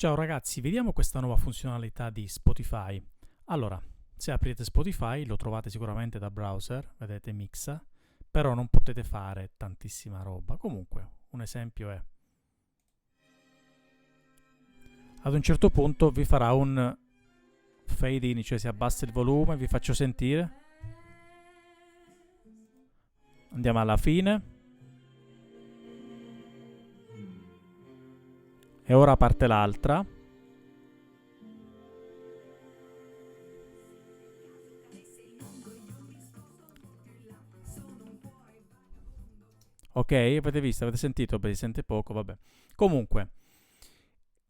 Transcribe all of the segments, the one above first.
Ciao ragazzi, vediamo questa nuova funzionalità di Spotify. Allora, se aprite Spotify lo trovate sicuramente da browser, vedete mixa, però non potete fare tantissima roba. Comunque, un esempio è, ad un certo punto vi farà un fade in, cioè si abbassa il volume, vi faccio sentire. Andiamo alla fine. E ora parte l'altra. Ok, avete visto, avete sentito? Beh, si sente poco, vabbè. Comunque,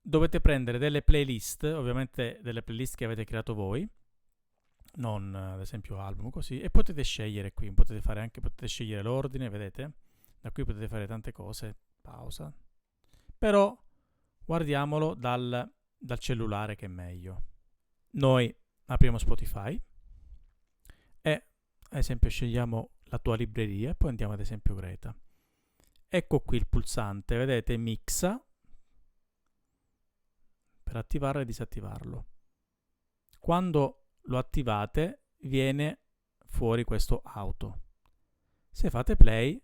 dovete prendere delle playlist, ovviamente delle playlist che avete creato voi, non ad esempio album così, e potete scegliere qui, potete scegliere l'ordine, vedete? Da qui potete fare tante cose, pausa. Però guardiamolo dal cellulare che è meglio. Noi apriamo Spotify e ad esempio scegliamo la tua libreria e poi andiamo ad esempio Greta. Ecco qui il pulsante, vedete, mixa per attivarlo e disattivarlo. Quando lo attivate viene fuori questo auto. Se fate play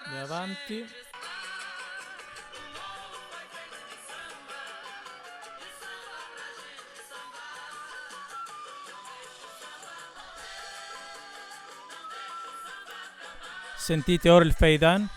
andiamo avanti. Sentite ora il fade in?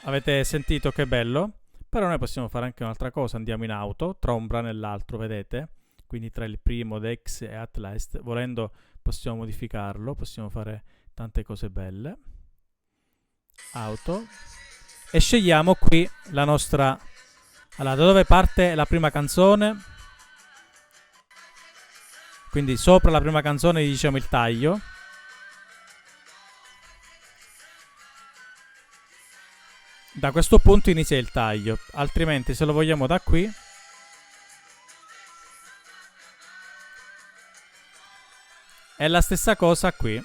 Avete sentito che bello? Però noi possiamo fare anche un'altra cosa, andiamo in auto, tra un brano e l'altro, vedete? Quindi tra il primo, Dex e At Last, volendo possiamo modificarlo, possiamo fare tante cose belle. Auto. E scegliamo qui la nostra... Allora, da dove parte la prima canzone? Quindi sopra la prima canzone diciamo il taglio. Da questo punto inizia il taglio, altrimenti se lo vogliamo da qui è la stessa cosa qui.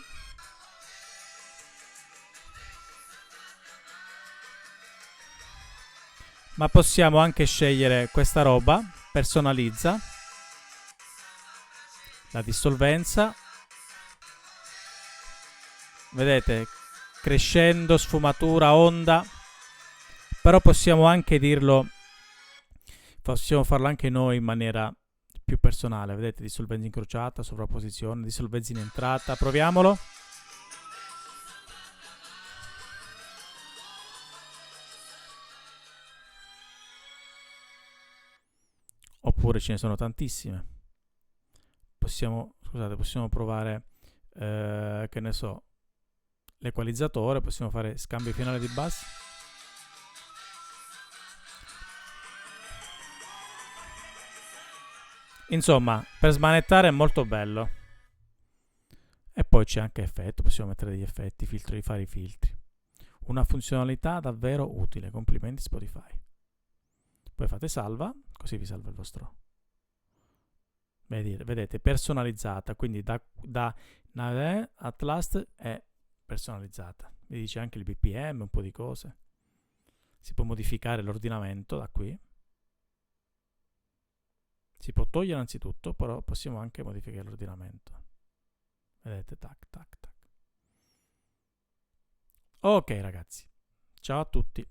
Ma possiamo anche scegliere questa roba, personalizza, la dissolvenza, vedete, crescendo, sfumatura, onda, però possiamo anche dirlo, possiamo farlo anche noi in maniera più personale, vedete, dissolvenza incrociata, sovrapposizione, dissolvenza in entrata, proviamolo. Oppure ce ne sono tantissime. Possiamo provare, che ne so, l'equalizzatore, possiamo fare scambio finale di bassi. Insomma, per smanettare è molto bello. E poi c'è anche effetto, possiamo mettere degli effetti, filtri, fare i filtri. Una funzionalità davvero utile, complimenti Spotify. Poi fate salva, così vi salva il vostro. Vedete, personalizzata, quindi da At Last è personalizzata. Vi dice anche il BPM, un po' di cose. Si può modificare l'ordinamento da qui. Si può togliere anzitutto, però possiamo anche modificare l'ordinamento. Vedete, tac, tac, tac. Ok ragazzi, ciao a tutti.